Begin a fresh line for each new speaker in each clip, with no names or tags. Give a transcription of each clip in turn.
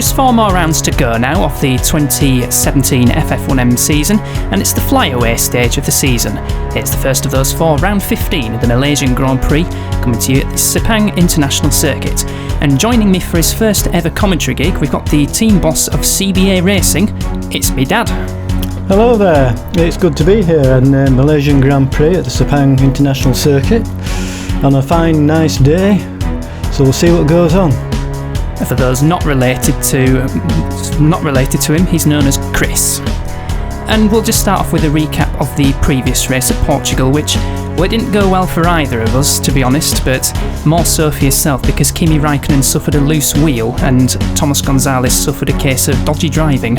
just 4 more rounds to go now of the 2017 FF1M season, and it's the flyaway stage of the season. It's the first of those 4, round 15 of the Malaysian Grand Prix, coming to you at the Sepang International Circuit. And joining me for his first ever commentary gig, we've got the team boss of CBA Racing. It's me, Dad.
Hello there, it's good to be here in Malaysian Grand Prix at the Sepang International Circuit on a fine, nice day, so we'll see what goes on.
For those not related to him, he's known as Chris. And we'll just start off with a recap of the previous race at Portugal, which it didn't go well for either of us, to be honest, but more so for yourself because Kimi Raikkonen suffered a loose wheel and Thomas Gonzalez suffered a case of dodgy driving.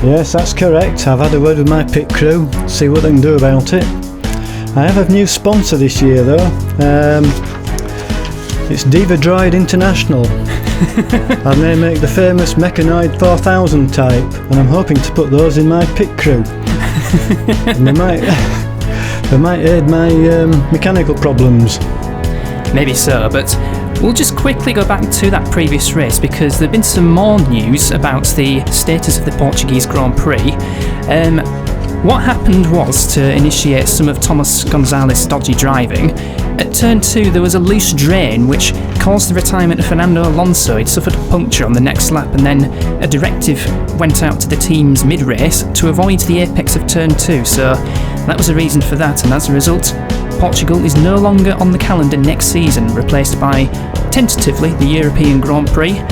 Yes, that's correct. I've had a word with my pit crew, see what they can do about it. I have a new sponsor this year though. It's Diva Droid International. And they make the famous Mechanoid 4000 type, and I'm hoping to put those in my pit crew. And they might aid my mechanical problems. Maybe
so, but we'll just quickly go back to that previous race because there's been some more news about the status of the Portuguese Grand Prix. What happened was, to initiate some of Thomas Gonzalez's dodgy driving, at turn 2 there was a loose drain which caused the retirement of Fernando Alonso. He'd suffered a puncture on the next lap, and then a directive went out to the teams mid-race to avoid the apex of turn 2, so that was the reason for that, and as a result Portugal is no longer on the calendar next season, replaced by, tentatively, the European Grand Prix.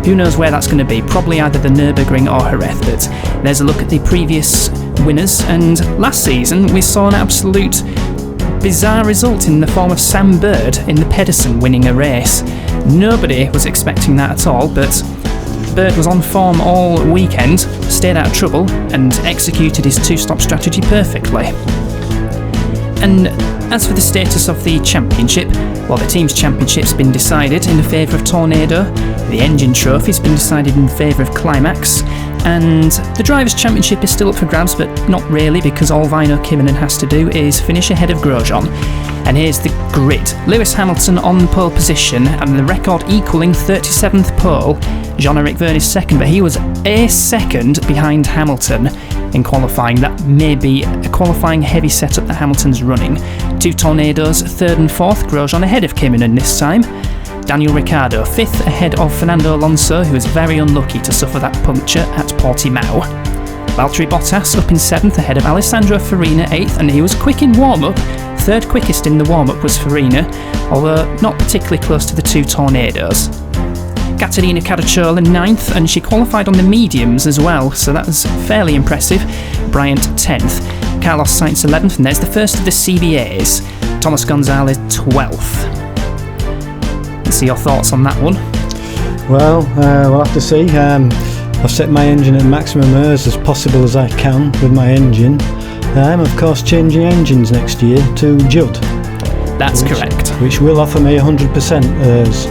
Who knows where that's going to be, probably either the Nürburgring or Jerez, but there's a look at the previous winners, and last season we saw an absolute bizarre result in the form of Sam Bird in the Pedersen winning a race. Nobody was expecting that at all, but Bird was on form all weekend, stayed out of trouble, and executed his 2-stop strategy perfectly. And as for the status of the championship, well, the team's championship's been decided in favour of Tornado, the engine trophy's been decided in favour of Climax, and the drivers' championship is still up for grabs, but not really, because all Väinö Kivinen has to do is finish ahead of Grosjean. And here's the grid. Lewis Hamilton on pole position, and the record equalling 37th pole. Jean-Eric Vergne is second, but he was a second behind Hamilton in qualifying. That may be a qualifying heavy setup that Hamilton's running. 2 Tornadoes, 3rd and 4th, Grosjean ahead of Kivinen this time. Daniel Ricciardo 5th ahead of Fernando Alonso, who was very unlucky to suffer that puncture at Portimao. Valtteri Bottas up in 7th ahead of Alessandro Farina 8th, and he was quick in warm-up. 3rd quickest in the warm-up was Farina, although not particularly close to the 2 Tornadoes. Caterina Caracciolo 9th, and she qualified on the mediums as well, so that was fairly impressive. Bryant 10th. Carlos Sainz 11th, and there's the first of the CBAs. Thomas Gonzalez 12th. Let's see your thoughts on that one.
Well, we'll have to see. I've set my engine at maximum ERS as possible as I can with my engine. I'm of course changing engines next year to Judd.
That's correct.
Which will offer me 100% ERS.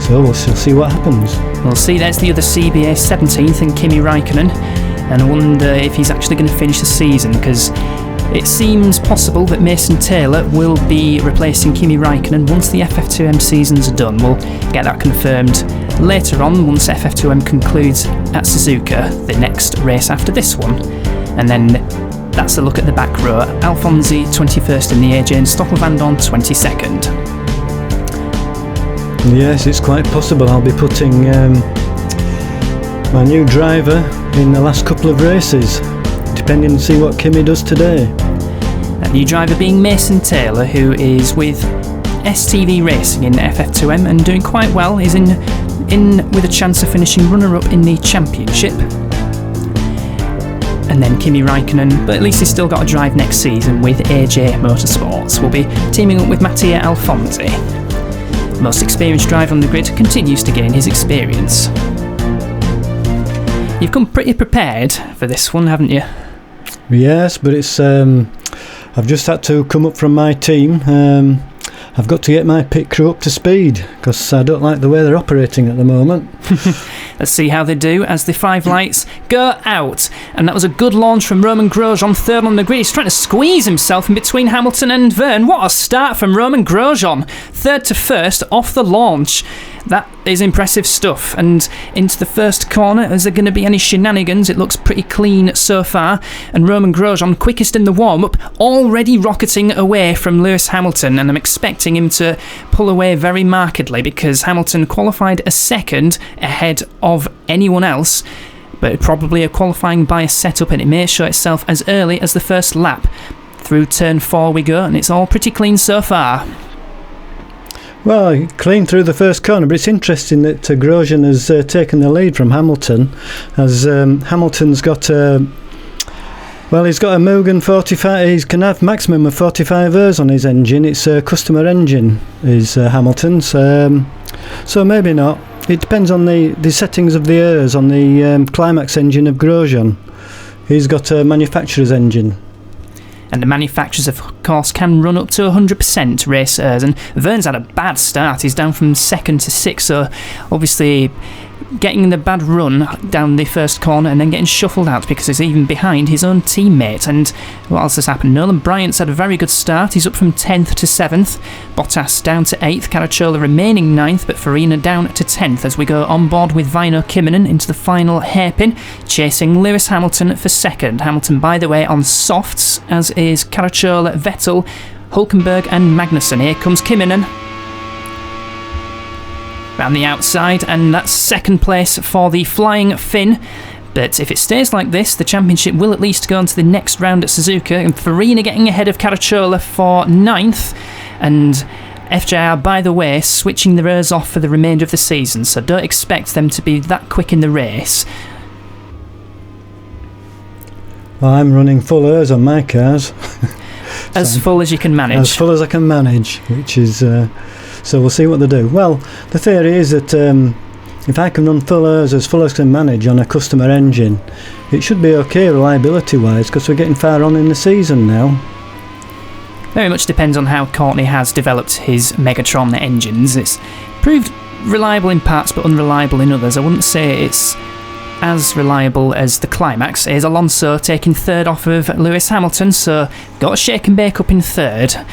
So we'll see what happens.
We'll see. There's the other CBA 17th and Kimi Raikkonen, and I wonder if he's actually going to finish the season, because it seems possible that Mason Taylor will be replacing Kimi Raikkonen once the FF2M season's done. We'll get that confirmed later on once FF2M concludes at Suzuka, the next race after this one. And then that's a look at the back row. Alfonsi 21st in the AJ and Stoffel van Dorn 22nd.
Yes, it's quite possible I'll be putting my new driver in the last couple of races, depending on see what Kimi does today.
That new driver being Mason Taylor, who is with STV Racing in FF2M and doing quite well. He's in with a chance of finishing runner-up in the championship. And then Kimi Raikkonen, but at least he's still got a drive next season with AJ Motorsports. We'll be teaming up with Mattia Alfonsi. The most experienced driver on the grid continues to gain his experience. You've come pretty prepared for this one, haven't you?
Yes, but it's I've just had to come up from my team. I've got to get my pit crew up to speed because I don't like the way they're operating at the moment.
Let's see how they do as the 5 lights go out. And that was a good launch from Romain Grosjean, 3rd on the grid. He's trying to squeeze himself in between Hamilton and Vergne. What a start from Romain Grosjean. 3rd to 1st off the launch. That is impressive stuff. And into the first corner, is there going to be any shenanigans? It looks pretty clean so far. And Romain Grosjean, quickest in the warm-up, already rocketing away from Lewis Hamilton. And I'm expecting him to pull away very markedly because Hamilton qualified a second ahead of anyone else. But probably a qualifying bias setup, and it may show itself as early as the first lap. Through turn 4 we go, and it's all pretty clean so far.
Well, clean through the first corner, but it's interesting that Grosjean has taken the lead from Hamilton, as Hamilton's got he's got a Mugen 45. He can have maximum of 45 hours on his engine. It's a customer engine, is Hamilton's. So maybe not. It depends on the settings of the airs on the climax engine of Grosjean. He's got a manufacturer's engine.
And the manufacturers, of course, can run up to 100% race airs. And Verne's had a bad start. He's down from 2nd to 6th, so obviously getting the bad run down the first corner and then getting shuffled out because he's even behind his own teammate. And what else has happened? Nolan Bryant's had a very good start. He's up from 10th to 7th. Bottas down to 8th. Caracciola remaining 9th, but Farina down to 10th as we go on board with Väinö Kymmänen into the final hairpin, chasing Lewis Hamilton for 2nd. Hamilton, by the way, on softs, as is Caracciola, Vettel, Hülkenberg and Magnussen. Here comes Kymmänen round the outside, and that's 2nd place for the Flying Finn. But if it stays like this, the championship will at least go on to the next round at Suzuka, and Farina getting ahead of Caracciola for 9th, and FJR, by the way, switching their airs off for the remainder of the season, so don't expect them to be that quick in the race.
Well, I'm running full airs on my cars.
As full as you can manage.
As full as I can manage, which is... So we'll see what they do. Well, the theory is that if I can run full airs as full as I can manage on a customer engine, it should be okay reliability-wise, because we're getting far on in the season now.
Very much depends on how Courtney has developed his Megatron engines. It's proved reliable in parts but unreliable in others. I wouldn't say it's as reliable as the Climax. Here's Alonso taking 3rd off of Lewis Hamilton, so got a shake and bake up in 3rd.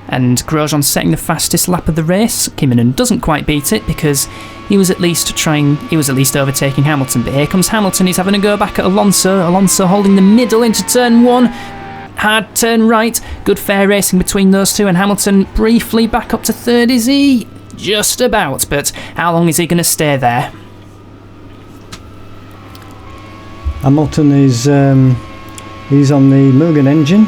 And Grosjean setting the fastest lap of the race. Kymmänen doesn't quite beat it because he was at least overtaking Hamilton. But here comes Hamilton, he's having a go back at Alonso. Alonso holding the middle into turn 1. Hard turn right. Good fair racing between those two, and Hamilton briefly back up to 3rd, is he? Just about, but how long is he going to stay there?
Hamilton is he's on the Mugen engine.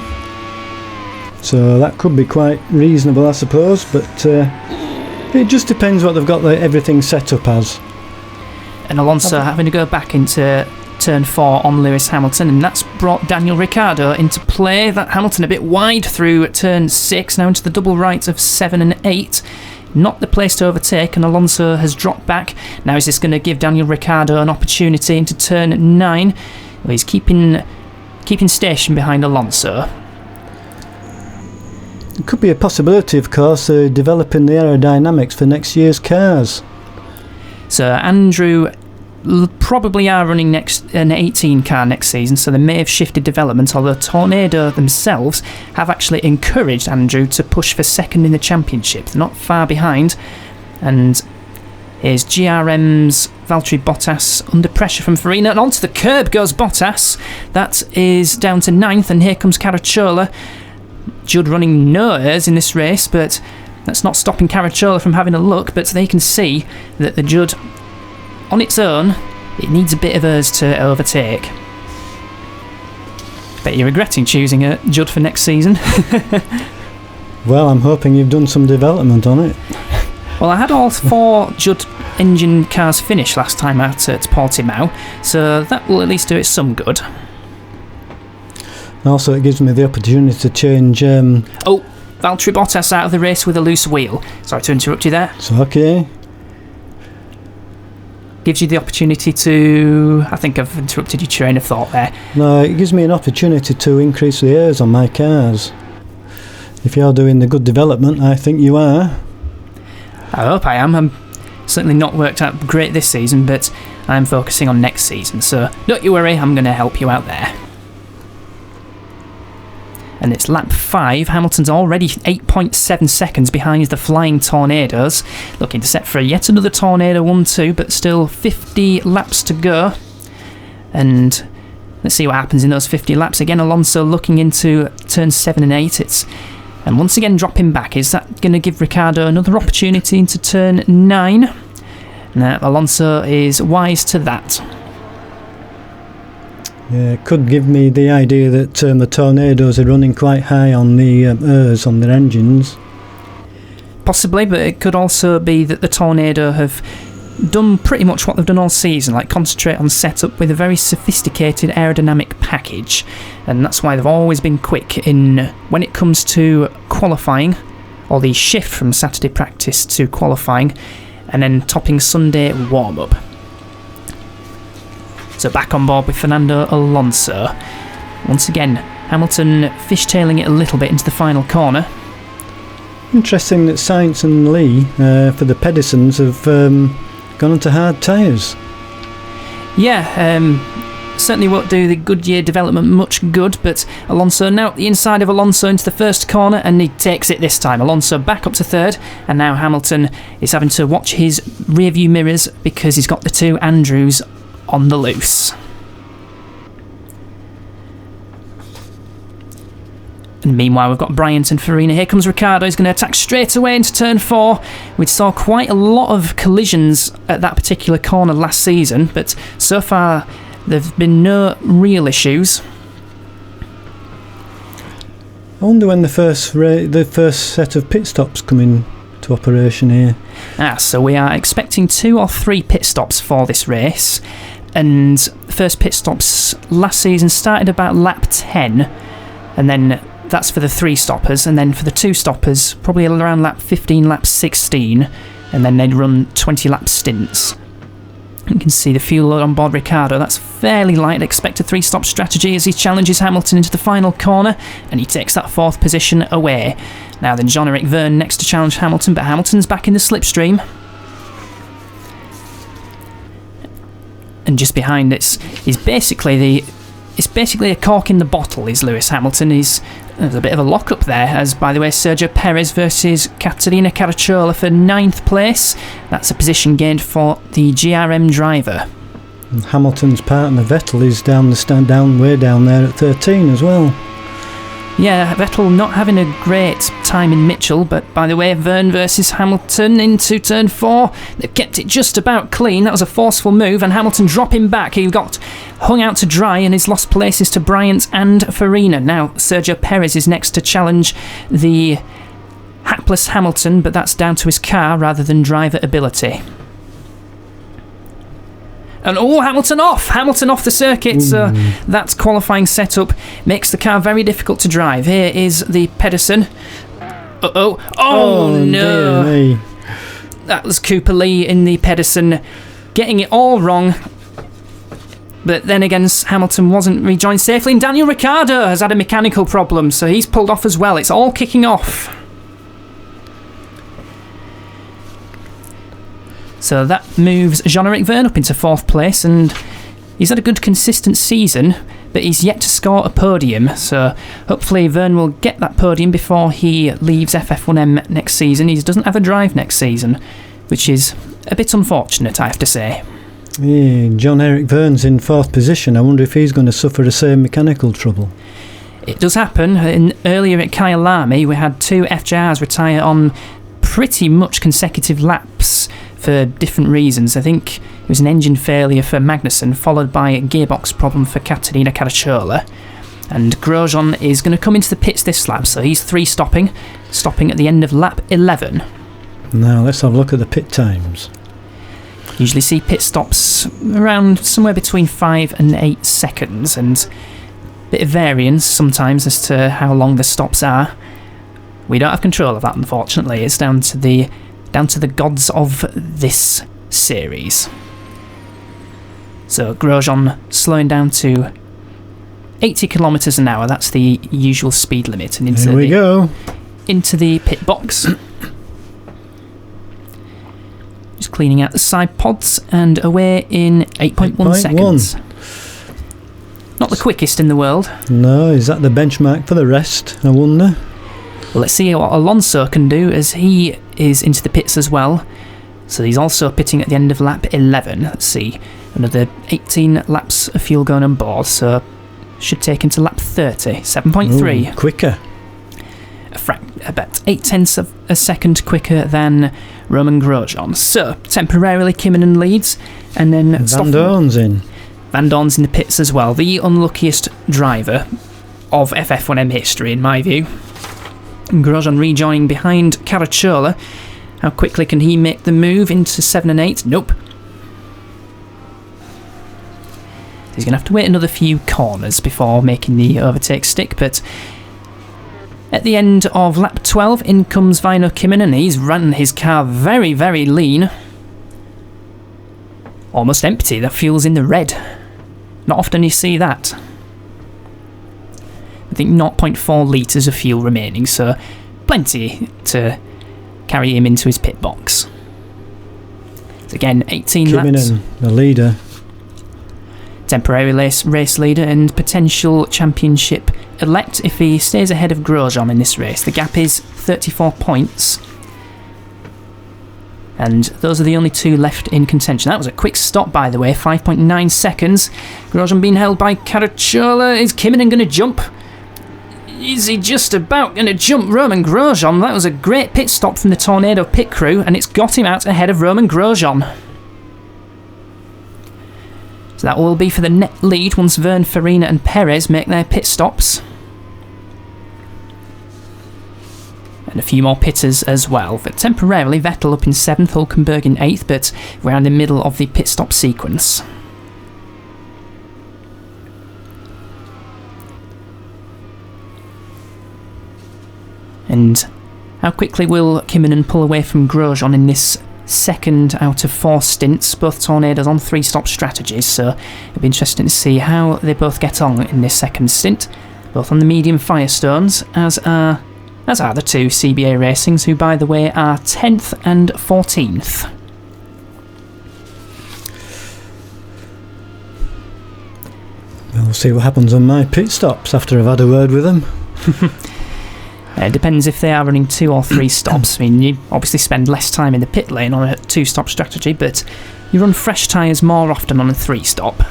So that could be quite reasonable, I suppose, but it just depends what they've got everything set up as.
And Alonso having to go back into turn 4 on Lewis Hamilton, and that's brought Daniel Ricciardo into play. That Hamilton a bit wide through turn 6, now into the double right of 7 and 8. Not the place to overtake, and Alonso has dropped back. Now is this going to give Daniel Ricciardo an opportunity into turn 9? Well, he's keeping station behind Alonso.
It could be a possibility, of course, developing the aerodynamics for next year's cars.
So Andrew probably are running an 18 car next season, so they may have shifted development, although Tornado themselves have actually encouraged Andrew to push for 2nd in the championship. They're not far behind. And here's GRM's Valtteri Bottas under pressure from Farina, and onto the curb goes Bottas. That is down to 9th, and here comes Caracciola. Judd running no airs in this race, but that's not stopping Caracciola from having a look. But they can see that the Judd, on its own, it needs a bit of airs to overtake. Bet you're regretting choosing a Judd for next season.
Well, I'm hoping you've done some development on it.
Well, I had all 4 Judd engine cars finish last time out at Portimao, so that will at least do it some good.
Also, it gives me the opportunity to change...
Valtteri Bottas out of the race with a loose wheel. Sorry to interrupt you there.
It's okay.
Gives you the opportunity to... I think I've interrupted your train of thought there.
No, it gives me an opportunity to increase the airs on my cars. If you're doing the good development, I think you are.
I hope I am. I'm certainly not worked out great this season, but I'm focusing on next season, so don't you worry, I'm going to help you out there. And it's lap 5. Hamilton's already 8.7 seconds behind the Flying Tornadoes. Looking to set for yet another Tornado 1-2, but still 50 laps to go. And let's see what happens in those 50 laps. Again, Alonso looking into turns 7 and 8. And once again dropping back. Is that going to give Ricciardo another opportunity into turn 9? Now, Alonso is wise to that.
Yeah, it could give me the idea that the Tornadoes are running quite high on the ERS on their engines.
Possibly, but it could also be that the Tornado have done pretty much what they've done all season, like concentrate on setup with a very sophisticated aerodynamic package, and that's why they've always been quick in when it comes to qualifying, or the shift from Saturday practice to qualifying, and then topping Sunday warm-up. So back on board with Fernando Alonso. Once again, Hamilton fishtailing it a little bit into the final corner.
Interesting that Sainz and Lee, for the Pedersens, have gone onto hard tyres.
Yeah, certainly won't do the Goodyear development much good, but Alonso now at the inside of Alonso into the first corner, and he takes it this time. Alonso back up to third, and now Hamilton is having to watch his rearview mirrors because he's got the two Andrews on the loose. And meanwhile, we've got Bryant and Farina. Here comes Ricciardo. He's going to attack straight away into turn 4. We saw quite a lot of collisions at that particular corner last season, but so far there have been no real issues.
I wonder when the first set of pit stops come into operation here.
So we are expecting 2 or 3 pit stops for this race, and the first pit stops last season started about lap 10, and then that's for the 3 stoppers, and then for the 2 stoppers probably around lap 15, lap 16, and then they'd run 20 lap stints. You can see the fuel load on board Ricciardo. That's fairly light. Expect a 3-stop strategy as he challenges Hamilton into the final corner, and he takes that 4th position away. Now then, Jean-Eric Vergne next to challenge Hamilton, but Hamilton's back in the slipstream. And just behind it's basically a cork in the bottle, is Lewis Hamilton. There's a bit of a lock-up there, as, by the way, Sergio Perez versus Caterina Caracciola for 9th place. That's a position gained for the GRM driver.
And Hamilton's partner, Vettel, is way down there at 13 as well.
Yeah, Vettel not having a great time in Mitchell, but by the way, Vergne versus Hamilton into turn 4. They've kept it just about clean. That was a forceful move, and Hamilton dropping back. He got hung out to dry and he's lost places to Bryant and Farina. Now Sergio Perez is next to challenge the hapless Hamilton, but that's down to his car rather than driver ability. And Hamilton off the circuit. So that qualifying setup makes the car very difficult to drive. Here is the Pedersen. Oh no!
Dear me.
That was Cooper Lee in the Pedersen, getting it all wrong. But then again, Hamilton wasn't rejoined safely, and Daniel Ricciardo has had a mechanical problem, so he's pulled off as well. It's all kicking off. So that moves Jean-Eric Vergne up into 4th place, and he's had a good consistent season, but he's yet to score a podium. So hopefully Vergne will get that podium before he leaves FF1M next season. He doesn't have a drive next season, which is a bit unfortunate, I have to say.
Yeah, Jean-Eric Vergne's in 4th position. I wonder if he's going to suffer the same mechanical trouble.
It does happen. Earlier at Kyalami, we had 2 FJRs retire on pretty much consecutive laps for different reasons. I think it was an engine failure for Magnussen, followed by a gearbox problem for Caterina Caracciola. And Grosjean is going to come into the pits this lap, so he's 3 stopping at the end of lap 11.
Now let's have a look at the pit times.
Usually see pit stops around somewhere between 5 and 8 seconds, and a bit of variance sometimes as to how long the stops are. We don't have control of that, unfortunately. It's down to the gods of this series. So Grosjean slowing down to 80 kilometres an hour. That's the usual speed limit. And
Here we go.
Into the pit box. Just cleaning out the side pods, and away in 8.1 seconds. Not the quickest in the world.
No, is that the benchmark for the rest, I wonder?
Well, let's see what Alonso can do as he is into the pits as well. So he's also pitting at the end of lap 11. Let's see, another 18 laps of fuel going on board, so should take him to lap 30, 7.3.
Ooh, quicker.
About 0.8 of a second quicker than Roman Grosjean. So, temporarily Kinnunen leads, and then
Van Dorn's in.
Van Dorn's in the pits as well. The unluckiest driver of FF1M history, in my view. And Grosjean rejoining behind Caracciola. How quickly can he make the move into 7 and 8? Nope. He's going to have to wait another few corners before making the overtake stick, but at the end of lap 12, in comes Väinö Kinnunen. He's run his car very, very lean. Almost empty. That fuel's in the red. Not often you see that. I think 0.4 litres of fuel remaining, so plenty to carry him into his pit box. So again, 18 laps.
Kinnunen, the leader.
Temporary race leader and potential championship elect if he stays ahead of Grosjean in this race. The gap is 34 points. And those are the only two left in contention. That was a quick stop, by the way, 5.9 seconds. Grosjean being held by Caracciola. Is Kinnunen going to jump? Is he just about going to jump Roman Grosjean? That was a great pit stop from the Tornado pit crew, and it's got him out ahead of Roman Grosjean. So that will be for the net lead once Verne, Farina and Perez make their pit stops. And a few more pitters as well. But temporarily, Vettel up in 7th, Hülkenberg in 8th, but we're in the middle of the pit stop sequence. And how quickly will Kinnunen pull away from Grosjean in this second out of 4 stints? Both Tornadoes on 3-stop strategies, so it'll be interesting to see how they both get on in this second stint. Both on the medium Firestones, as are the two CBA Racings, who by the way are 10th and 14th.
We'll see what happens on my pit stops after I've had a word with them.
It depends if they are running 2 or 3 stops. I mean, you obviously spend less time in the pit lane on a 2-stop strategy, but you run fresh tyres more often on a 3-stop.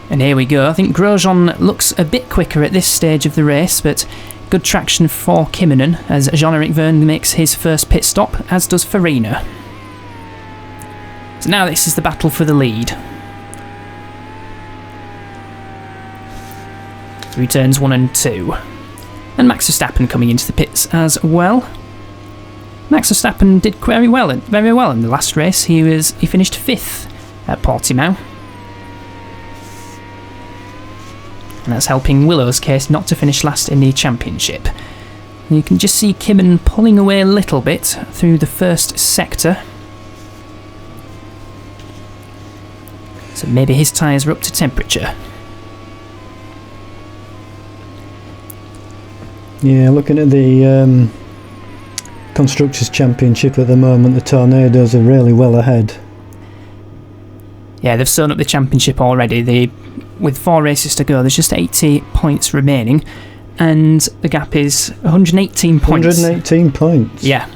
And here we go. I think Grosjean looks a bit quicker at this stage of the race, but good traction for Kinnunen as Jean-Eric Vergne makes his first pit stop, as does Farina. So now this is the battle for the lead. Through turns 1 and 2. And Max Verstappen coming into the pits as well. Max Verstappen did very well in the last race. He finished 5th at Portimao. And that's helping Willow's case not to finish last in the championship. And you can just see Kinnunen pulling away a little bit through the first sector. So maybe his tyres are up to temperature.
Yeah, looking at the Constructors' Championship at the moment, the Tornadoes are really well ahead.
Yeah, they've sewn up the championship already. With 4 races to go, there's just 80 points remaining, and the gap is 118 points.
118 points?
Yeah.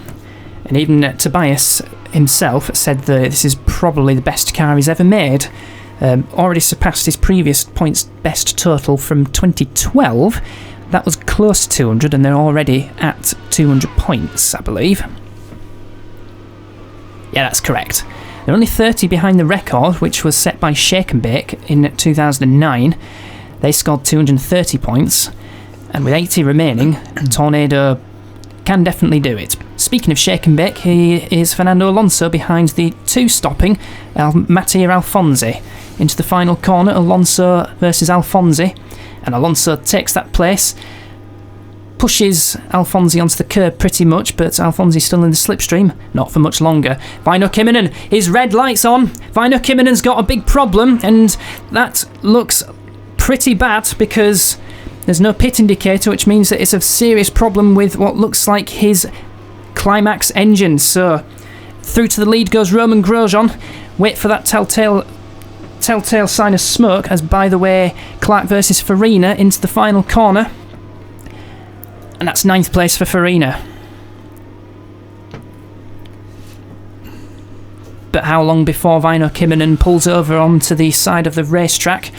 And even Tobias himself said that this is probably the best car he's ever made. Already surpassed his previous points best total from 2012. That was close to 200, and they're already at 200 points, I believe. Yeah, that's correct. They're only 30 behind the record, which was set by Shake and Bake in 2009. They scored 230 points, and with 80 remaining, Tornado can definitely do it. Speaking of Shake and Bake, he is Fernando Alonso behind the 2-stopping Mattia Alfonsi. Into the final corner, Alonso versus Alfonsi. And Alonso takes that place, pushes Alfonsi onto the curb pretty much, but Alfonsi's still in the slipstream, not for much longer. Väinö Kinnunen, his red light's on. Väinö Kinnunen's got a big problem, and that looks pretty bad because there's no pit indicator, which means that it's a serious problem with what looks like his climax engine. So Through to the lead goes Roman Grosjean. Wait for that telltale sign of smoke, as, by the way, Clark versus Farina into the final corner. And that's 9th place for Farina. But how long before Väinö Kimmonen pulls over onto the side of the racetrack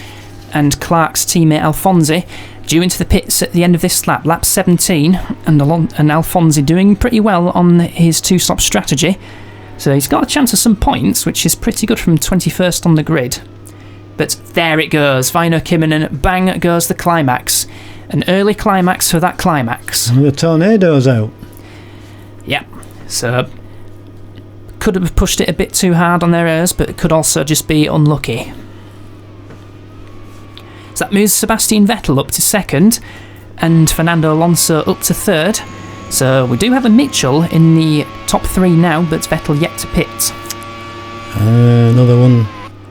and Clark's teammate Alfonsi due into the pits at the end of this lap, lap 17, and Alfonsi doing pretty well on his two-stop strategy. So he's got a chance of some points, which is pretty good from 21st on the grid. But there it goes, Väinö Kimmonen, bang goes the climax. An early climax for that climax.
And the tornado's out.
Yeah, so could have pushed it a bit too hard on their ears, but it could also just be unlucky. So that moves Sebastian Vettel up to 2nd, and Fernando Alonso up to 3rd. So we do have a Mitchell in the top 3 now, but Vettel yet to pit.
Another one.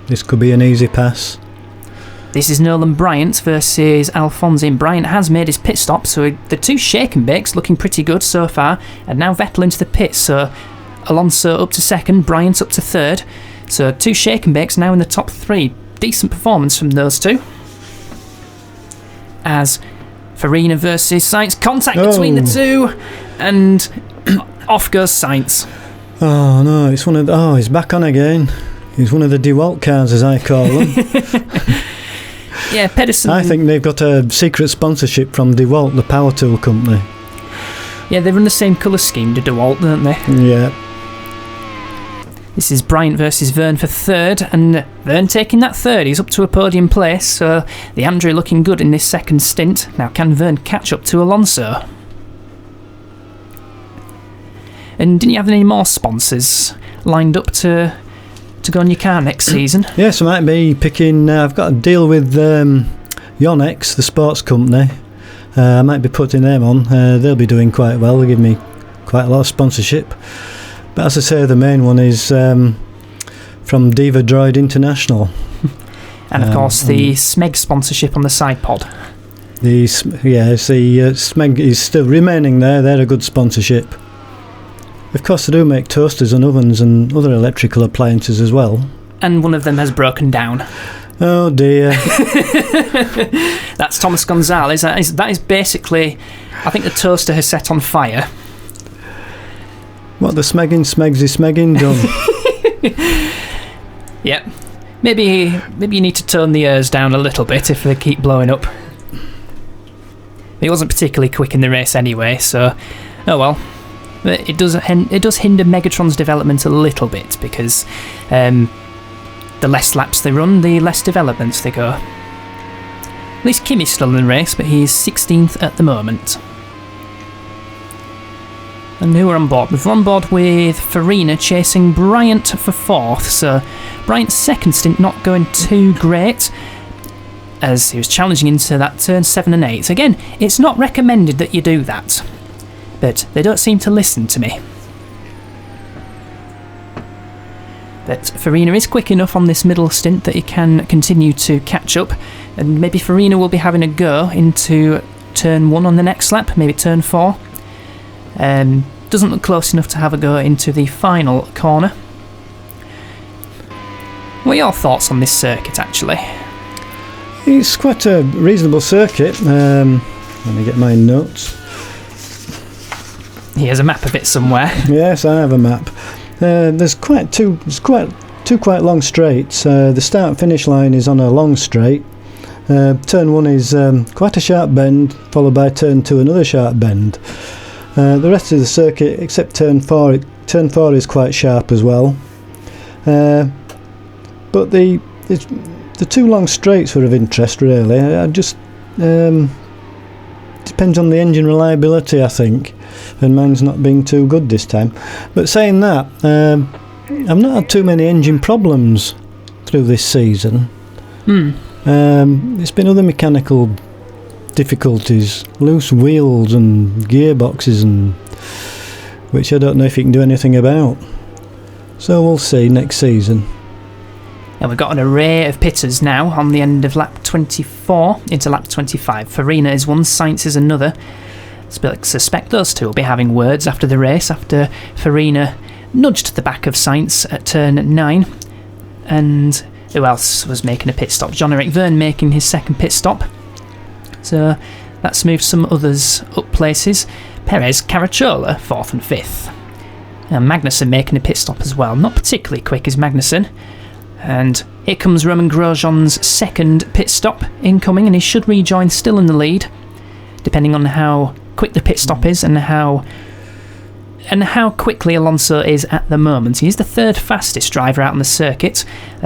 This could be an easy pass.
This is Nolan Bryant versus Alfonsi, and Bryant has made his pit stop, so the two shake and bakes looking pretty good so far, and now Vettel into the pit, so Alonso up to 2nd, Bryant up to 3rd, so 2 shake and bakes now in the top 3. Decent performance from those two. As Farina versus Sainz, contact between the two, and off goes Sainz.
Oh no, it's one of the, he's back on again. He's one of the DeWalt cars, as I call them.
Yeah, Pedersen.
I think they've got a secret sponsorship from DeWalt, the power tool company.
Yeah, they run the same colour scheme to DeWalt, don't they?
Yeah.
This is Bryant versus Verne for 3rd, and Verne taking that 3rd. He's up to a podium place, so the Andrew looking good in this 2nd stint. Now, can Verne catch up to Alonso? And didn't you have any more sponsors lined up to go on your car next season?
Yes, I might be picking. I've got a deal with Yonex, the sports company. I might be putting them on. They'll be doing quite well. They give me quite a lot of sponsorship. But as I say, the main one is from Diva Droid International.
And of course, the Smeg sponsorship on the side pod.
Smeg is still remaining there. They're a good sponsorship. Of course, they do make toasters and ovens and other electrical appliances as well.
And one of them has broken down.
Oh dear.
That's Thomas Gonzalez. That is basically, I think the toaster has set on fire.
What, the smegging done?
Yep. Maybe you need to tone the ears down a little bit if they keep blowing up. He wasn't particularly quick in the race anyway, so oh well. But it does hinder Megatron's development a little bit, because the less laps they run, the less developments they go. At least Kimi's still in the race, but he's 16th at the moment. And who are on board? We're on board with Farina chasing Bryant for 4th, so Bryant's 2nd stint not going too great, as he was challenging into that turn 7 and 8. Again, it's not recommended that you do that, but they don't seem to listen to me. But Farina is quick enough on this middle stint that he can continue to catch up, and maybe Farina will be having a go into turn 1 on the next lap, maybe turn 4. Doesn't look close enough to have a go into the final corner. What are your thoughts on this circuit, actually?
It's quite a reasonable circuit. Let me get my notes.
Here's a map of it somewhere.
Yes, I have a map. There's two quite long straights. The start-finish line is on a long straight. Turn 1 is quite a sharp bend, followed by turn 2 another sharp bend. The rest of the circuit, except turn 4 is quite sharp as well. But the 2 long straights were of interest, really. I just depends on the engine reliability, I think, and mine's not being too good this time. But saying that, I've not had too many engine problems through this season. It's been other mechanical difficulties, loose wheels and gearboxes, and which I don't know if you can do anything about. So we'll see next season.
And we've got an array of pitters now on the end of lap 24 into lap 25. Farina is one, Sainz is another. I suspect those two will be having words after the race, after Farina nudged the back of Sainz at turn 9. And who else was making a pit stop? Jean-Eric Vergne making his second pit stop. So that's moved some others up places. Perez, Caracciola, 4th and 5th. And Magnussen making a pit stop as well. Not particularly quick as Magnussen. And here comes Romain Grosjean's second pit stop incoming, and he should rejoin still in the lead, depending on how quick the pit stop is and how quickly Alonso is at the moment. He is the third fastest driver out on the circuit,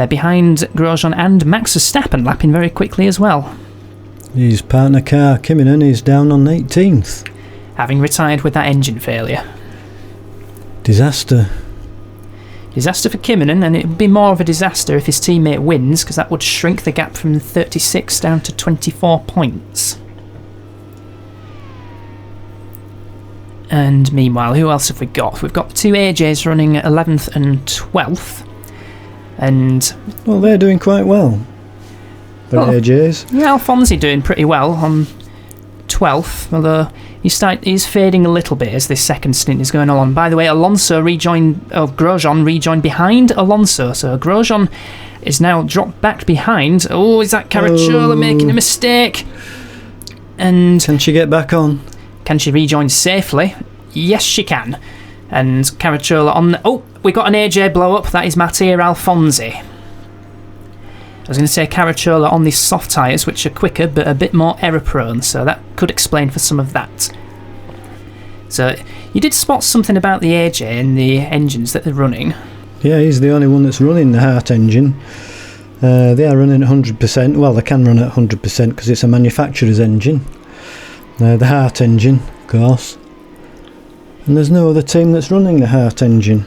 behind Grosjean and Max Verstappen lapping very quickly as well.
His partner car, Kymmenen, is down on 18th.
Having retired with that engine failure.
Disaster.
Disaster for Kymmenen, and it would be more of a disaster if his teammate wins, because that would shrink the gap from 36 down to 24 points. And meanwhile, who else have we got? We've got 2 AJs running 11th and 12th. And
well, they're doing quite well. For AJs.
Yeah, Alfonsi doing pretty well on 12th, although he's fading a little bit as this second stint is going on. By the way, Grosjean rejoined behind Alonso, so Grosjean is now dropped back behind. Oh, is that Caracciola making a mistake? And
can she get back on?
Can she rejoin safely? Yes, she can. And Caracciola on... Oh, we got an AJ blow up. That is Mattia Alfonsi. I was going to say Caracciola on these soft tyres, which are quicker but a bit more error prone, so that could explain for some of that. So you did spot something about the AJ and the engines that they're running. Yeah,
he's the only one that's running the Hart engine. They are running at 100%. Well, they can run at 100% because it's a manufacturer's engine. The Hart engine, of course. And there's no other team that's running the Hart engine.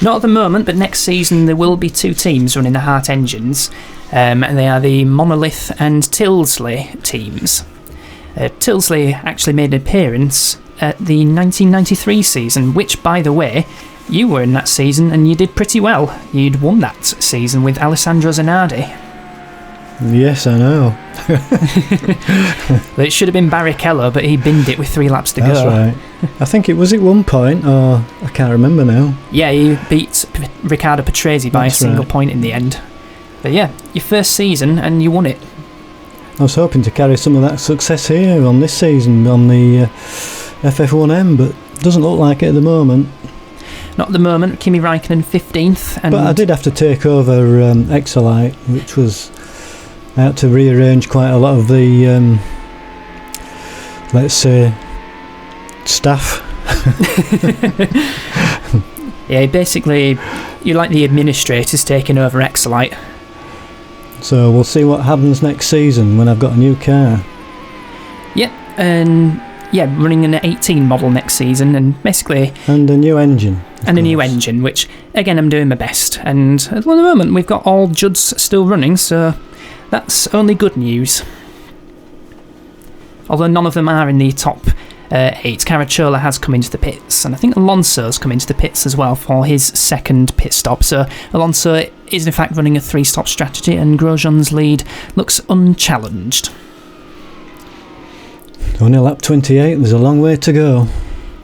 Not at the moment, but next season there will be 2 teams running the Hart engines. And they are the Monolith and Tilsley teams. Tilsley actually made an appearance at the 1993 season, which, by the way, you were in that season and you did pretty well. You'd won that season with Alessandro Zanardi.
Yes, I know.
But it should have been Barrichello, but he binned it with 3 laps to go.
That's right. I think it was at one point, or I can't remember now.
Yeah, he beat Riccardo Patrese by a single point in the end. But yeah, your first season and you won it.
I was hoping to carry some of that success here on this season on the FF1M, but doesn't look like it at the moment.
Not at the moment. Kimi Räikkönen 15th.
But I did have to take over Exolite, which was... I had to rearrange quite a lot of the, let's say, staff.
Yeah, basically, you're like the administrators taking over Exolite.
So we'll see what happens next season when I've got a new car.
Yep, and yeah, running an 18 model next season, and basically...
And a new engine.
And a new engine, which, again, I'm doing my best. And at the moment, we've got all Judds still running, so... That's only good news. Although none of them are in the top 8. Caracciola has come into the pits, and I think Alonso's come into the pits as well for his second pit stop. So Alonso is in fact running a 3-stop strategy, and Grosjean's lead looks unchallenged.
Only lap 28, there's a long way to go.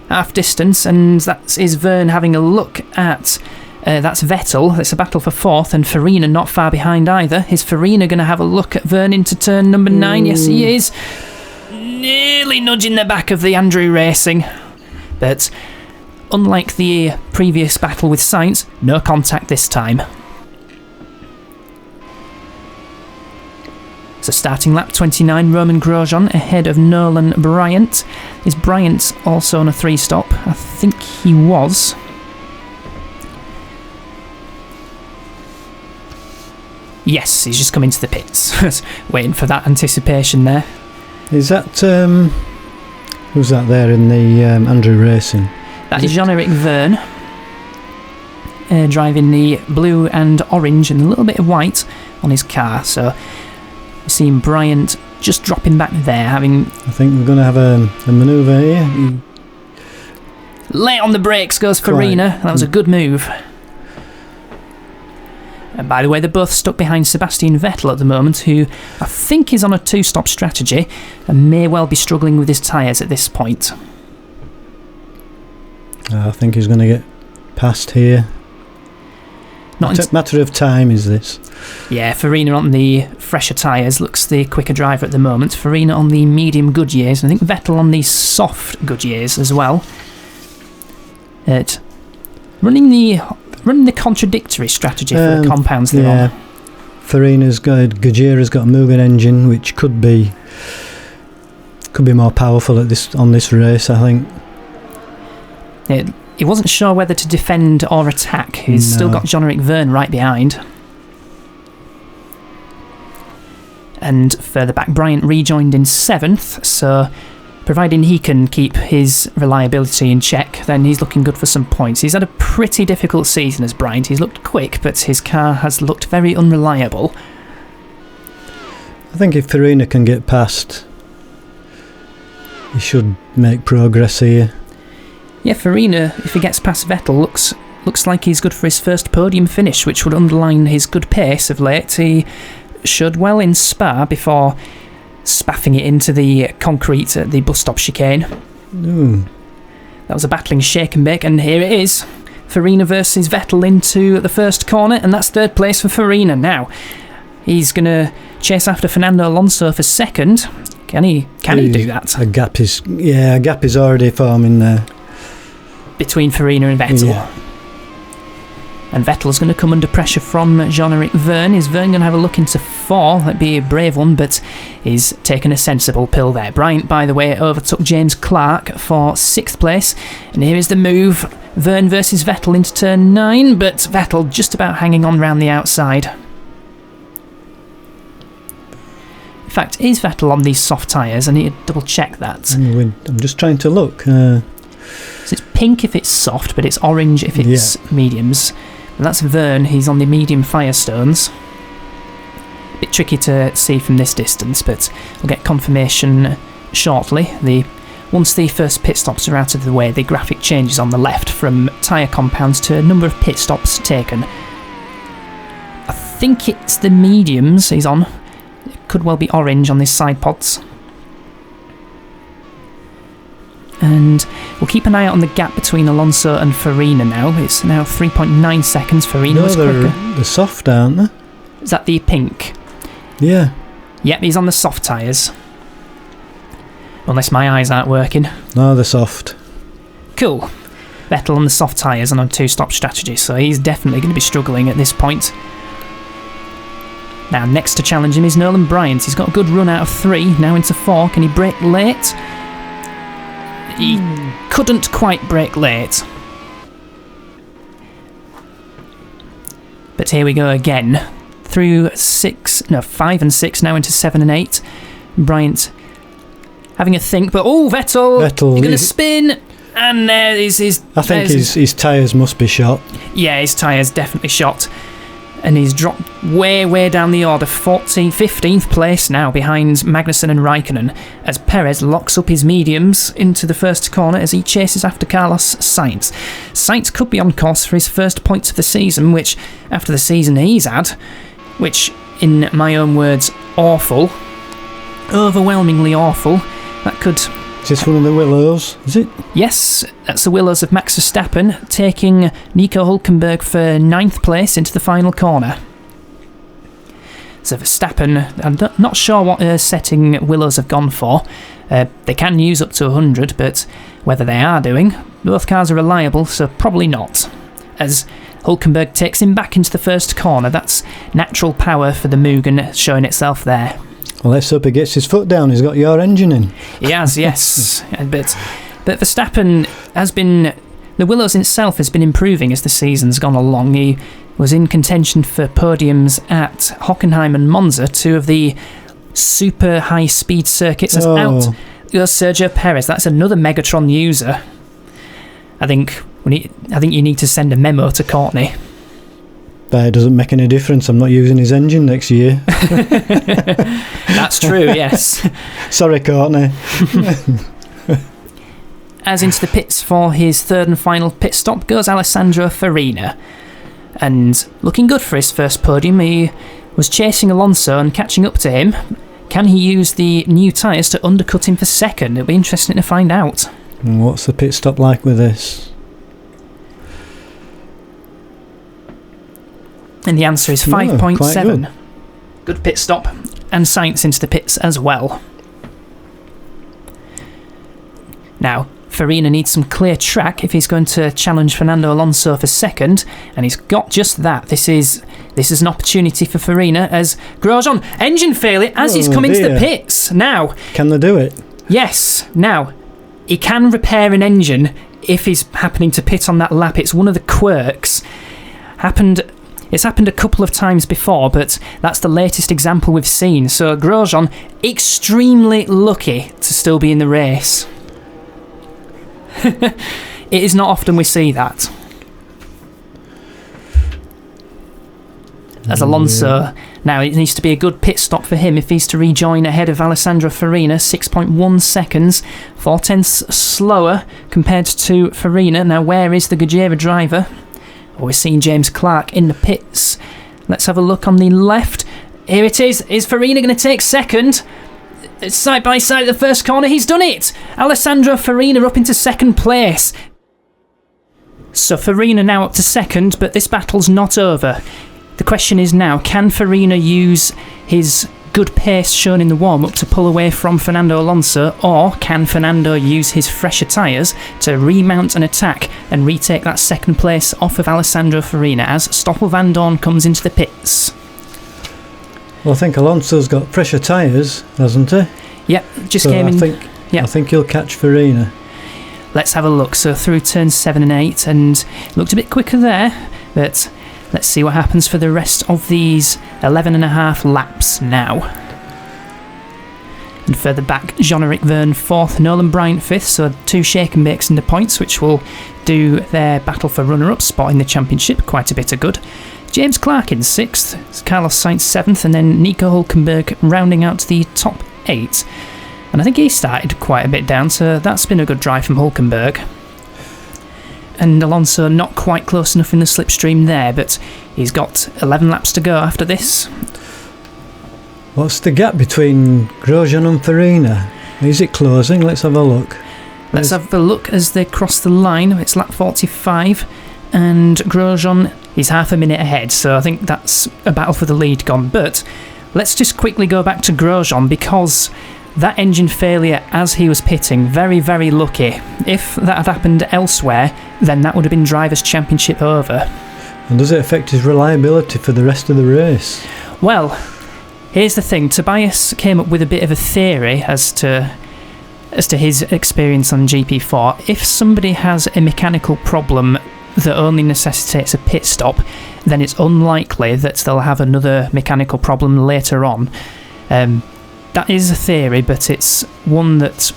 Half distance, and that is Vergne having a look at... that's Vettel. It's a battle for 4th, and Farina not far behind either. Is Farina going to have a look at Vergne into turn number 9? Yes, he is. Nearly nudging the back of the Andrew Racing. But unlike the previous battle with Sainz, no contact this time. So starting lap 29, Romain Grosjean ahead of Nolan Bryant. Is Bryant also on a 3-stop? I think he was. Yes, he's just come into the pits. Waiting for that anticipation there.
Is that... who's that there in the Andrew Racing?
That is Jean-Eric Vergne. Driving the blue and orange and a little bit of white on his car. So, we're seeing Bryant just dropping back there, having... I
think we're going to have a manoeuvre here.
Late on the brakes goes Farina. That was a good move. And by the way, they're both stuck behind Sebastian Vettel at the moment, who I think is on a 2-stop strategy and may well be struggling with his tyres at this point.
I think he's going to get past here. Matter of time is this.
Yeah, Farina on the fresher tyres looks the quicker driver at the moment. Farina on the medium Goodyears, and I think Vettel on the soft Goodyears as well. Running the contradictory strategy for the compounds they're on.
Farina's got Goodyear has got a Mugen engine, which could be more powerful on this race, I think.
He wasn't sure whether to defend or attack. He's still got Jean-Eric Verne right behind. And further back, Bryant rejoined in 7th, so providing he can keep his reliability in check, then he's looking good for some points. He's had a pretty difficult season as Bryant. He's looked quick, but his car has looked very unreliable.
I think if Farina can get past, he should make progress here.
Yeah, Farina, if he gets past Vettel, looks like he's good for his first podium finish, which would underline his good pace of late. He showed well in Spa before spaffing it into the concrete at the bus stop chicane. That was a battling shake and bake, and here it is. Farina versus Vettel into the first corner, and that's 3rd place for Farina. Now, he's going to chase after Fernando Alonso for 2nd. Can he do that?
A gap is already forming there.
Between Farina and Vettel.
Yeah.
And Vettel's going to come under pressure from Jean-Eric Verne. Is Verne going to have a look into 4? That'd be a brave one, but he's taken a sensible pill there. Bryant, by the way, overtook James Clark for 6th place. And here is the move. Verne versus Vettel into turn 9, but Vettel just about hanging on round the outside. In fact, is Vettel on these soft tyres? I need to double check that.
I'm just trying to look.
So it's pink if it's soft, but it's orange if it's mediums. And that's Verne, he's on the medium Firestones. Bit tricky to see from this distance, but we'll get confirmation shortly. Once the first pit stops are out of the way, the graphic changes on the left from tyre compounds to number of pit stops taken. I think it's the mediums he's on. It could well be orange on these side pods. And we'll keep an eye out on the gap between Alonso and Farina now. It's now 3.9 seconds. Farina was quicker.
They're soft, aren't they?
Is that the pink?
Yeah.
Yep, he's on the soft tyres. Unless my eyes aren't working.
No, they're soft.
Cool. Vettel on the soft tyres and on 2-stop strategy, so he's definitely going to be struggling at this point. Now, next to challenge him is Nolan Bryant. He's got a good run out of 3, now into 4. Can he brake late? He couldn't quite brake late. But here we go again. Through 5 and 6, now into 7 and 8. Bryant having a think, but Vettel! He's going to spin! And there is his...
I think his tyres must be shot.
Yeah, his tyres definitely shot. And he's dropped way down the order. 15th place now behind Magnussen and Raikkonen as Perez locks up his mediums into the first corner as he chases after Carlos Sainz. Sainz could be on course for his first points of the season, which, after the season he's had, which, in my own words, awful, overwhelmingly awful, that could...
Is this one of the Willows, is it?
Yes, that's the Willows of Max Verstappen, taking Nico Hülkenberg for 9th place into the final corner. So Verstappen, I'm not sure what setting Willows have gone for. They can use up to 100, but whether they are doing, both cars are reliable, so probably not. As Hülkenberg takes him back into the first corner, that's natural power for the Mugen showing itself there.
Well, let's hope he gets his foot down. He's got your engine in.
He has, yes. but Verstappen has been... The Willows itself has been improving as the season's gone along. He was in contention for podiums at Hockenheim and Monza, 2 of the super high-speed circuits. Out goes Sergio Perez. That's another Megatron user. I think you need to send a memo to Courtney.
But it doesn't make any difference. I'm not using his engine next year.
That's true, yes.
Sorry, Courtney.
As into the pits for his 3rd and final pit stop goes Alessandro Farina. And looking good for his first podium. He was chasing Alonso and catching up to him. Can he use the new tyres to undercut him for 2nd? It'll be interesting to find out.
What's the pit stop like with this?
And the answer is 5.7. Good pit stop. And Sainz into the pits as well. Now, Farina needs some clear track if he's going to challenge Fernando Alonso for second, and he's got just that. This is an opportunity for Farina as Grosjean, engine failure as he's come into the pits. Now,
can they do it?
Yes. Now, he can repair an engine if he's happening to pit on that lap. It's one of the quirks. It's happened a couple of times before, but that's the latest example we've seen. So Grosjean, extremely lucky to still be in the race. It is not often we see that. As Alonso, now it needs to be a good pit stop for him if he's to rejoin ahead of Alessandro Farina. 6.1 seconds, 4/10 slower compared to Farina. Now where is the Gajera driver? Oh, we're seeing James Clark in the pits. Let's have a look on the left. Here it is. Is Farina going to take second? It's side by side at the first corner. He's done it! Alessandro Farina up into second place. So Farina now up to second, but this battle's not over. The question is now, can Farina use his good pace shown in the warm-up to pull away from Fernando Alonso, or can Fernando use his fresher tyres to remount an attack and retake that second place off of Alessandro Farina as Stoffel Van Dorn comes into the pits?
Well, I think Alonso's got fresher tyres, hasn't he?
Yep, just came in.
I think he'll catch Farina.
Let's have a look. So through turns 7 and 8, and looked a bit quicker there, but let's see what happens for the rest of these 11.5 laps now. And further back, Jean-Eric Verne 4th, Nolan Bryant 5th, so 2 shake and bakes in the points, which will do their battle for runner-up spot in the championship quite a bit of good. James Clark in 6th, Carlos Sainz 7th, and then Nico Hülkenberg rounding out the top 8. And I think he started quite a bit down, so that's been a good drive from Hülkenberg. And Alonso not quite close enough in the slipstream there, but he's got 11 laps to go after this.
What's the gap between Grosjean and Farina? Is it closing? Let's have a look.
Let's have a look as they cross the line. It's lap 45, and Grosjean, he's half a minute ahead, so I think that's a battle for the lead gone. But let's just quickly go back to Grosjean, because that engine failure as he was pitting, very, very lucky. If that had happened elsewhere, then that would have been Drivers' Championship over.
And does it affect his reliability for the rest of the race?
Well, here's the thing. Tobias came up with a bit of a theory as to his experience on GP4. If somebody has a mechanical problem that only necessitates a pit stop, then it's unlikely that they'll have another mechanical problem later on. That is a theory, but it's one that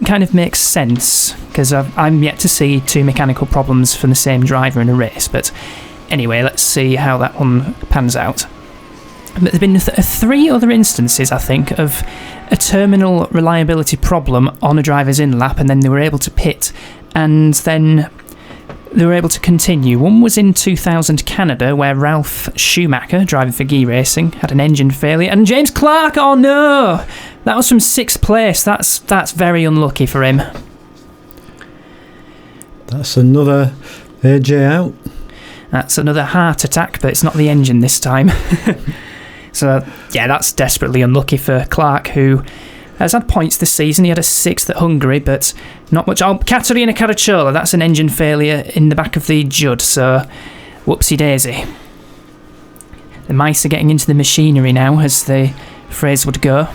kind of makes sense, because I'm yet to see 2 mechanical problems from the same driver in a race. But anyway, let's see how that one pans out. But there have been 3 other instances, I think, of a terminal reliability problem on a driver's in-lap, and then they were able to pit, and then they were able to continue. One was in 2000 Canada, where Ralph Schumacher, driving for Guy Racing, had an engine failure, and James Clark, oh no! That was from 6th place. That's very unlucky for him.
That's another AJ out.
That's another heart attack, but it's not the engine this time. So, yeah, that's desperately unlucky for Clark, who has had points this season. He had a 6th at Hungary, but not much. Oh, Caterina Caracciola, that's an engine failure in the back of the Judd, so whoopsie daisy. The mice are getting into the machinery now, as the phrase would go.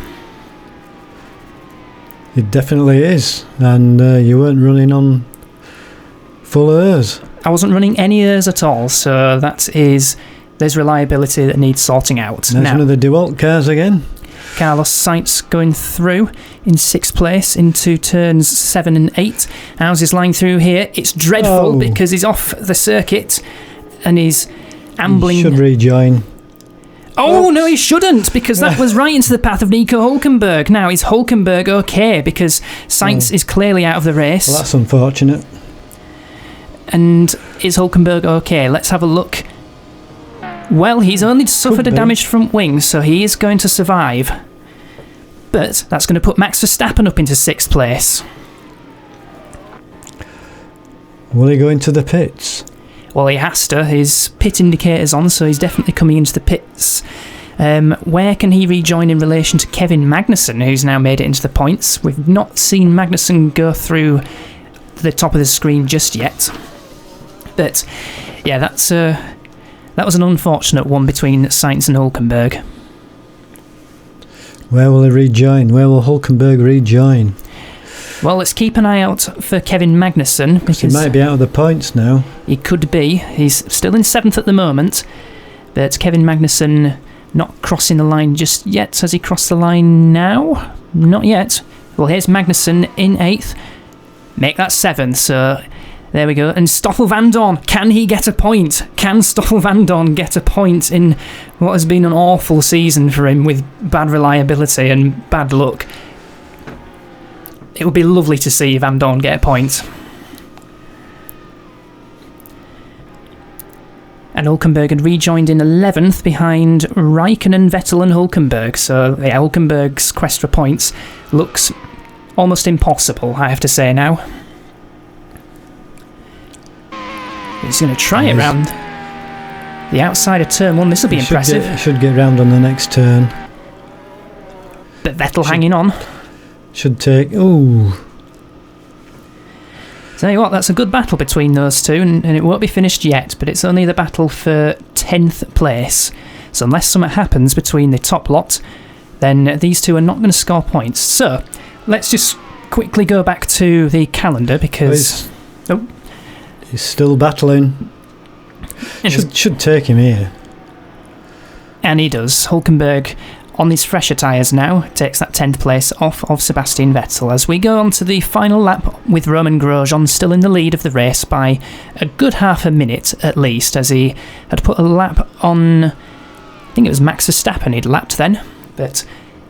It definitely is, and you weren't running on full airs.
I wasn't running any airs at all, so there's reliability that needs sorting out.
There's
now,
one of the DeWalt cars again.
Carlos Sainz going through in 6th place into turns 7 and 8. How's his line through here? It's dreadful because he's off the circuit and he's ambling.
He should rejoin.
Oh, no, he shouldn't, because that was right into the path of Nico Hülkenberg. Now, is Hülkenberg okay? Because Sainz is clearly out of the race.
Well, that's unfortunate.
And is Hülkenberg okay? Let's have a look. Well, he's only suffered a damaged front wing, so he is going to survive. But that's going to put Max Verstappen up into 6th place.
Will he go into the pits?
Well, he has to. His pit indicator's on, so he's definitely coming into the pits. Where can he rejoin in relation to Kevin Magnussen, who's now made it into the points? We've not seen Magnussen go through the top of the screen just yet. But, yeah, that was an unfortunate one between Sainz and Hülkenberg.
Where will he rejoin? Where will Hülkenberg rejoin?
Well, let's keep an eye out for Kevin Magnussen, because
he might be out of the points now.
He could be. He's still in 7th at the moment, but Kevin Magnussen not crossing the line just yet. Has he crossed the line now? Not yet. Well, here's Magnussen in 8th. Make that 7th, so there we go. And Stoffel van Dorn, can he get a point? Can Stoffel van Dorn get a point in what has been an awful season for him with bad reliability and bad luck? It would be lovely to see Van Dorn get a point. And Hülkenberg had rejoined in 11th behind Raikkonen, Vettel and Hülkenberg. So yeah, Hülkenberg's quest for points looks almost impossible, I have to say now. He's going to try it round the outside of turn 1. This will be impressive.
Should get round on the next turn.
But Vettel hanging on.
Should take... Ooh.
Tell you what, that's a good battle between those two, and it won't be finished yet, but it's only the battle for 10th place. So unless something happens between the top lot, then these two are not going to score points. So, let's just quickly go back to the calendar, because...
He's still battling. Should take him here.
And he does. Hülkenberg, on these fresher tyres now, takes that 10th place off of Sebastian Vettel as we go on to the final lap with Romain Grosjean still in the lead of the race by a good half a minute at least, as he had put a lap on, I think it was Max Verstappen he'd lapped then, but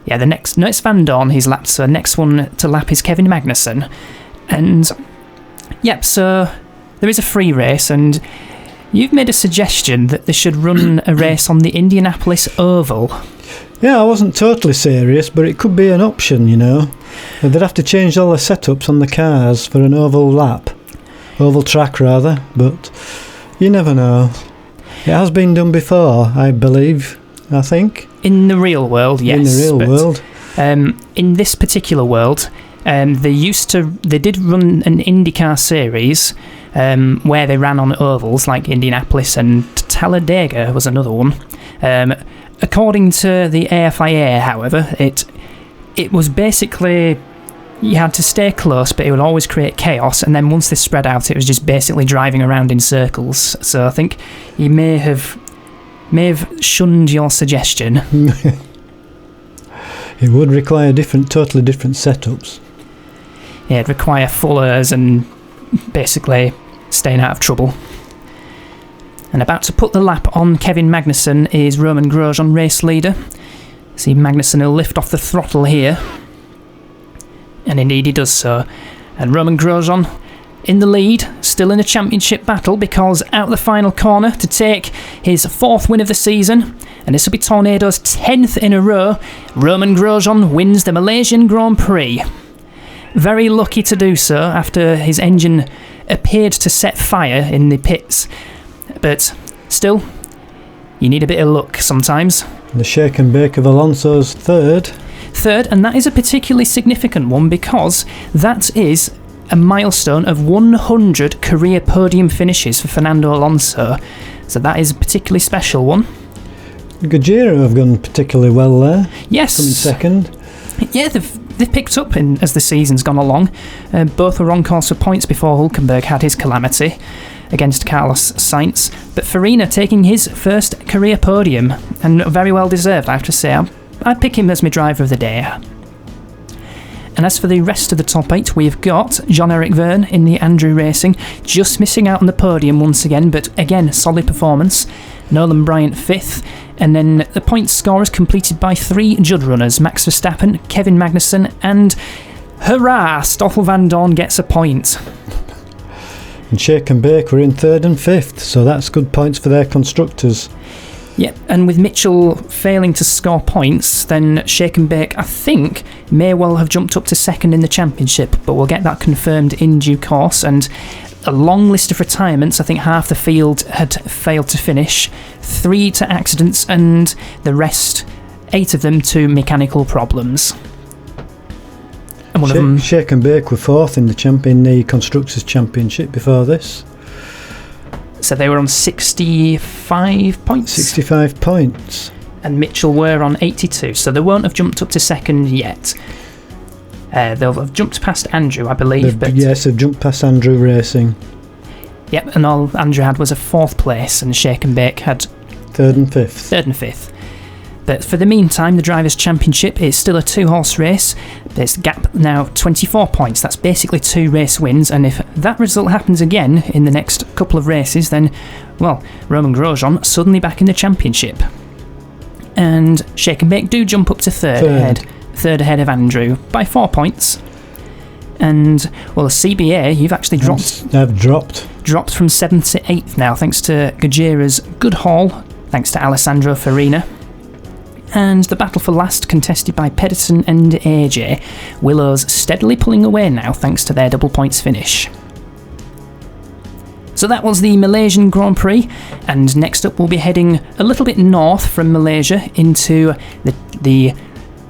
yeah, it's Van Dorn he's lapped, so next one to lap is Kevin Magnussen. And yep, so there is a free race, and you've made a suggestion that they should run a race on the Indianapolis Oval.
Yeah, I wasn't totally serious, but it could be an option, you know. They'd have to change all the setups on the cars for an oval track rather, but you never know. It has been done before, I think. In the real world,
yes.
In the real world.
In this particular world, they did run an IndyCar series where they ran on ovals like Indianapolis, and Talladega was another one. According to the AFIA, however, it was basically you had to stay close, but it would always create chaos, and then once they spread out, it was just basically driving around in circles. So I think you may have shunned your suggestion.
It would require totally different setups.
Yeah, it'd require fullers and basically staying out of trouble. And about to put the lap on Kevin Magnussen is Romain Grosjean, race leader. See, Magnussen will lift off the throttle here. And indeed he does so. And Romain Grosjean in the lead, still in a championship battle, because out the final corner to take his 4th win of the season, and this will be Tornado's 10th in a row, Romain Grosjean wins the Malaysian Grand Prix. Very lucky to do so after his engine appeared to set fire in the pits. But still, you need a bit of luck sometimes.
The shake and bake of Alonso's third,
and that is a particularly significant one because that is a milestone of 100 career podium finishes for Fernando Alonso. So that is a particularly special one.
Gajero have gone particularly well there.
Yes.
Coming second.
Yeah, they've picked up as the season's gone along. Both were on course for points before Hülkenberg had his calamity against Carlos Sainz. But Farina taking his first career podium, and very well deserved, I have to say. I'd pick him as my driver of the day. And as for the rest of the top 8, we've got Jean-Eric Vergne in the Andrew Racing, just missing out on the podium once again, but again, solid performance. Nolan Bryant 5th, and then the points score is completed by 3 Judd runners, Max Verstappen, Kevin Magnussen, and hurrah, Stoffel van Dorn gets a point.
And Shake and Bake were in 3rd and 5th, so that's good points for their constructors.
Yep, and with Mitchell failing to score points, then Shake and Bake, I think, may well have jumped up to 2nd in the championship, but we'll get that confirmed in due course. And a long list of retirements. I think half the field had failed to finish, 3 to accidents, and the rest, 8 of them to mechanical problems. And one of them,
Shake and Bake were 4th in the Constructors' Championship before this.
So they were on 65 points.
65 points.
And Mitchell were on 82, so they won't have jumped up to second yet. They'll have jumped past Andrew, I believe.
Yes, they've jumped past Andrew Racing.
Yep, and all Andrew had was a 4th place, and Shake and Bake had
3rd and 5th.
3rd and 5th. But for the meantime, the Drivers' Championship is still a 2-horse race. There's gap now 24 points. That's basically 2 race wins, and if that result happens again in the next couple of races, then, well, Roman Grosjean suddenly back in the championship. And Shake and Bake do jump up to third ahead of Andrew by 4 points. And, well, the CBA, you've actually dropped.
They've dropped.
Dropped from 7th to 8th now, thanks to Gajera's good haul, thanks to Alessandro Farina. And the battle for last, contested by Pedersen and AJ. Willow's steadily pulling away now, thanks to their double points finish. So that was the Malaysian Grand Prix, and next up we'll be heading a little bit north from Malaysia into the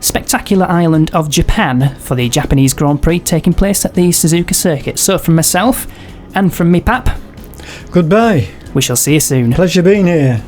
spectacular island of Japan for the Japanese Grand Prix taking place at the Suzuka circuit. So from myself and from me pap,
goodbye.
We shall see you soon.
Pleasure being here.